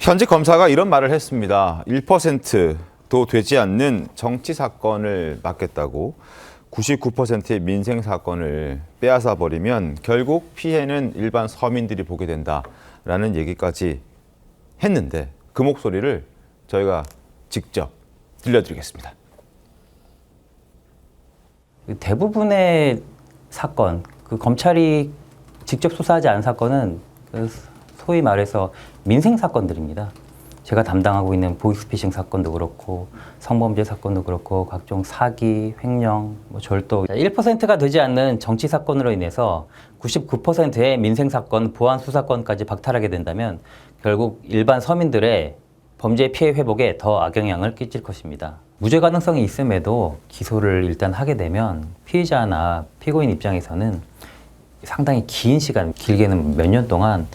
현직 검사가 이런 말을 했습니다. 1%도 되지 않는 정치 사건을 막겠다고 99%의 민생 사건을 빼앗아 버리면 결국 피해는 일반 서민들이 보게 된다라는 얘기까지 했는데 그 목소리를 저희가 직접 들려드리겠습니다. 대부분의 사건, 그 검찰이 직접 수사하지 않은 사건은 소위 말해서 민생 사건들입니다. 제가 담당하고 있는 보이스피싱 사건도 그렇고 성범죄 사건도 그렇고 각종 사기, 횡령, 절도 1%가 되지 않는 정치 사건으로 인해서 99%의 민생 사건, 보안 수사권까지 박탈하게 된다면 결국 일반 서민들의 범죄 피해 회복에 더 악영향을 끼칠 것입니다. 무죄 가능성이 있음에도 기소를 일단 하게 되면 피의자나 피고인 입장에서는 상당히 긴 시간, 길게는 몇 년 동안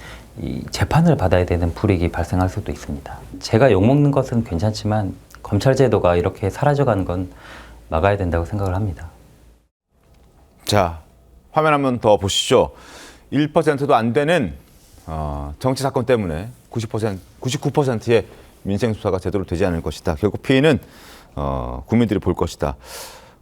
이 재판을 받아야 되는 불이익이 발생할 수도 있습니다. 제가 욕먹는 것은 괜찮지만 검찰 제도가 이렇게 사라져가는 건 막아야 된다고 생각을 합니다. 자, 화면 한번 더 보시죠. 1%도 안 되는 정치 사건 때문에 99%의 민생 수사가 제대로 되지 않을 것이다. 결국 피해는 국민들이 볼 것이다.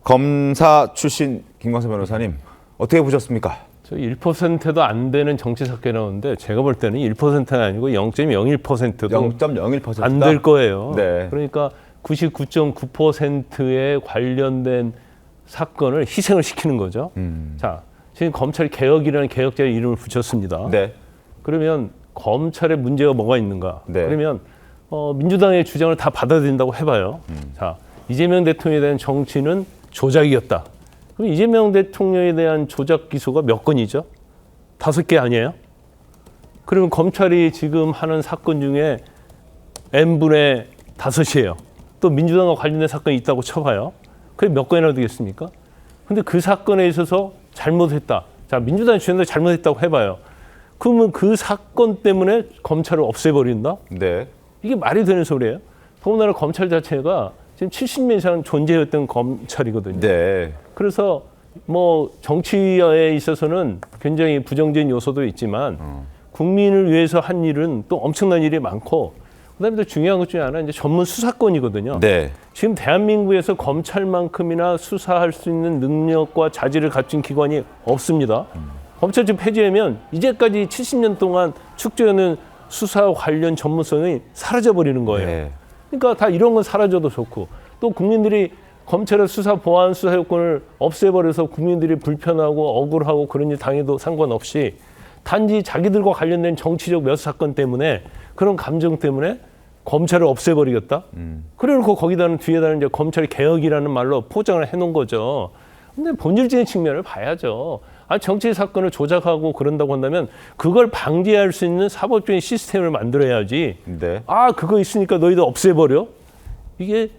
검사 출신 김광석 변호사님, 어떻게 보셨습니까? 저 1%도 안 되는 정치 사건이 나오는데 제가 볼 때는 1%는 아니고 0.01%도 0.01%다? 안 될 거예요. 네. 그러니까 99.9%에 관련된 사건을 희생을 시키는 거죠. 자, 지금 검찰 개혁이라는 개혁자의 이름을 붙였습니다. 네. 그러면 검찰의 문제가 뭐가 있는가? 네. 그러면 민주당의 주장을 다 받아들인다고 해봐요. 자, 이재명 대통령에 대한 정치는 조작이었다. 그럼 이재명 대통령에 대한 조작 기소가 몇 건이죠? 5개 아니에요? 그러면 검찰이 지금 하는 사건 중에 n분의 5이에요. 또 민주당과 관련된 사건이 있다고 쳐봐요. 그게 몇 건이나 되겠습니까? 근데 그 사건에 있어서 잘못했다. 자, 민주당이 주장대로 잘못했다고 해봐요. 그러면 그 사건 때문에 검찰을 없애버린다? 네. 이게 말이 되는 소리예요? 더군다나 검찰 자체가 지금 70년 이상 존재했던 검찰이거든요. 네. 그래서 뭐 정치에 있어서는 굉장히 부정적인 요소도 있지만 국민을 위해서 한 일은 또 엄청난 일이 많고 그다음에 또 중요한 것 중에 하나 이제 전문 수사권이거든요. 네. 지금 대한민국에서 검찰만큼이나 수사할 수 있는 능력과 자질을 갖춘 기관이 없습니다. 검찰청 폐지하면 이제까지 70년 동안 축적해놓은 수사 관련 전문성이 사라져버리는 거예요. 네. 그러니까 다 이런 건 사라져도 좋고 또 국민들이 검찰의 수사 보안 수사 요건을 없애버려서 국민들이 불편하고 억울하고 그런 일 당해도 상관없이 단지 자기들과 관련된 정치적 몇 사건 때문에 그런 감정 때문에 검찰을 없애버리겠다. 그래놓고 거기다는 뒤에다는 이제 검찰 개혁이라는 말로 포장을 해놓은 거죠. 근데 본질적인 측면을 봐야죠. 정치 사건을 조작하고 그런다고 한다면 그걸 방지할 수 있는 사법적인 시스템을 만들어야지. 네. 그거 있으니까 너희들 없애버려? 이게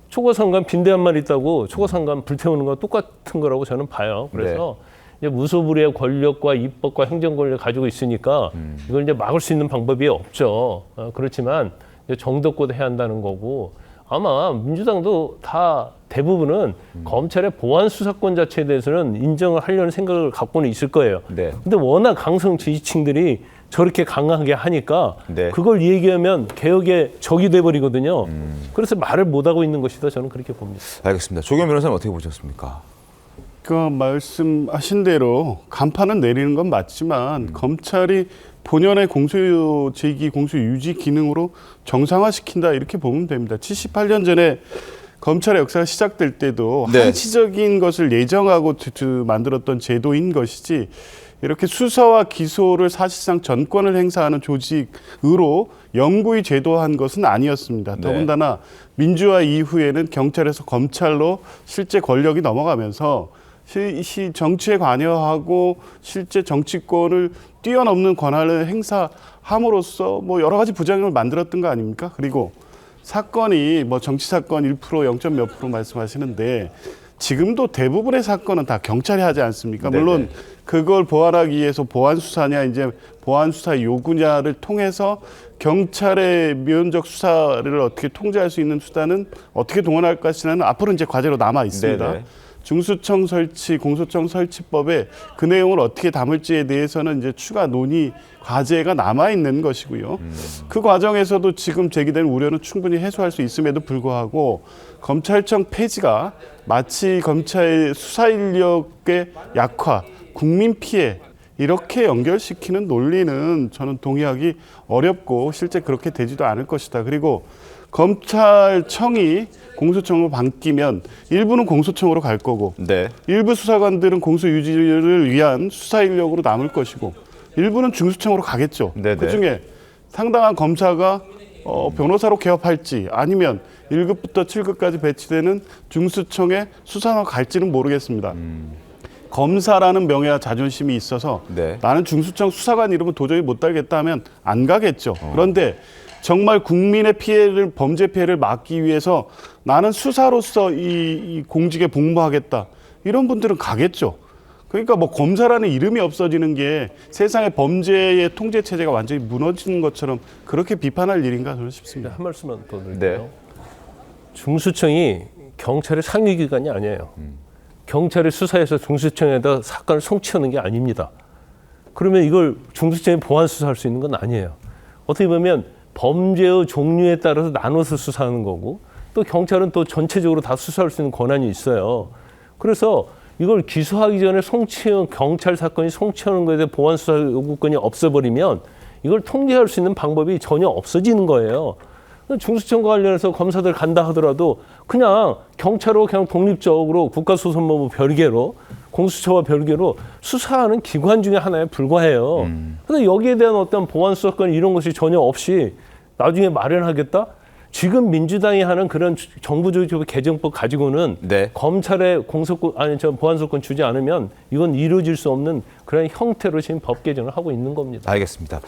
초과상관 빈대 한 마리 있다고 초과상관 불태우는 거 똑같은 거라고 저는 봐요. 그래서 이제 무소불위의 권력과 입법과 행정 권력을 가지고 있으니까 이걸 이제 막을 수 있는 방법이 없죠. 그렇지만 이제 정도껏 해야 한다는 거고 아마 민주당도 다 대부분은 검찰의 보안 수사권 자체에 대해서는 인정을 하려는 생각을 갖고는 있을 거예요. 네. 근데 워낙 강성 지지층들이 저렇게 강하게 하니까 네. 그걸 얘기하면 개혁의 적이 돼버리거든요. 그래서 말을 못하고 있는 것이다. 저는 그렇게 봅니다. 알겠습니다. 조경 변호사님 어떻게 보셨습니까? 그 말씀하신 대로 간판은 내리는 건 맞지만 검찰이 본연의 공소 제기, 공소 유지 기능으로 정상화시킨다 이렇게 보면 됩니다. 78년 전에 검찰의 역사가 시작될 때도 네. 한시적인 것을 예정하고 만들었던 제도인 것이지 이렇게 수사와 기소를 사실상 전권을 행사하는 조직으로 영구히 제도한 것은 아니었습니다. 네. 더군다나 민주화 이후에는 경찰에서 검찰로 실제 권력이 넘어가면서 정치에 관여하고 실제 정치권을 뛰어넘는 권한을 행사함으로써 뭐 여러 가지 부작용을 만들었던 거 아닙니까? 그리고 사건이 뭐 정치 사건 1%, 0. 몇 프로 말씀하시는데 지금도 대부분의 사건은 다 경찰이 하지 않습니까? 물론 그걸 보완하기 위해서 보안 수사냐 이제 보안 수사 요구냐를 통해서 경찰의 면적 수사를 어떻게 통제할 수 있는 수단은 어떻게 동원할 것이냐는 앞으로 이제 과제로 남아 있습니다. 네네. 중수청 설치, 공소청 설치법에 그 내용을 어떻게 담을지에 대해서는 이제 추가 논의 과제가 남아 있는 것이고요. 그 과정에서도 지금 제기된 우려는 충분히 해소할 수 있음에도 불구하고 검찰청 폐지가 마치 검찰의 수사 인력의 약화, 국민 피해 이렇게 연결시키는 논리는 저는 동의하기 어렵고 실제 그렇게 되지도 않을 것이다. 그리고 검찰청이 공소청으로 바뀌면 일부는 공소청으로 갈 거고 네. 일부 수사관들은 공소 유지를 위한 수사 인력으로 남을 것이고 일부는 중수청으로 가겠죠. 네네. 그중에 상당한 검사가 변호사로 개업할지 아니면 1급부터 7급까지 배치되는 중수청의 수사로 갈지는 모르겠습니다. 검사라는 명예와 자존심이 있어서 네. 나는 중수청 수사관 이름은 도저히 못 달겠다 하면 안 가겠죠. 그런데 정말 국민의 피해를, 범죄 피해를 막기 위해서 나는 수사로서 이 공직에 복무하겠다. 이런 분들은 가겠죠. 그러니까 뭐 검사라는 이름이 없어지는 게 세상의 범죄의 통제 체제가 완전히 무너지는 것처럼 그렇게 비판할 일인가 저는 싶습니다. 한 말씀만 더 드릴게요. 네. 중수청이 경찰의 상위기관이 아니에요. 경찰의 수사에서 중수청에다 사건을 송치하는 게 아닙니다. 그러면 이걸 중수청이 보완 수사할 수 있는 건 아니에요. 어떻게 보면 범죄의 종류에 따라서 나눠서 수사하는 거고 또 경찰은 또 전체적으로 다 수사할 수 있는 권한이 있어요. 그래서 이걸 기소하기 전에 경찰 사건이 송치하는 것에 대해 보완 수사 요구권이 없어버리면 이걸 통제할 수 있는 방법이 전혀 없어지는 거예요. 중수청과 관련해서 검사들 간다 하더라도 그냥 경찰로 그냥 독립적으로 국가수사본부 별개로 공수처와 별개로 수사하는 기관 중에 하나에 불과해요. 그런데 여기에 대한 어떤 보완 수사권 이런 것이 전혀 없이 나중에 마련하겠다? 지금 민주당이 하는 그런 정부조직 개정법 가지고는 네. 검찰에 보완수사권 주지 않으면 이건 이루어질 수 없는 그런 형태로 지금 법 개정을 하고 있는 겁니다. 알겠습니다.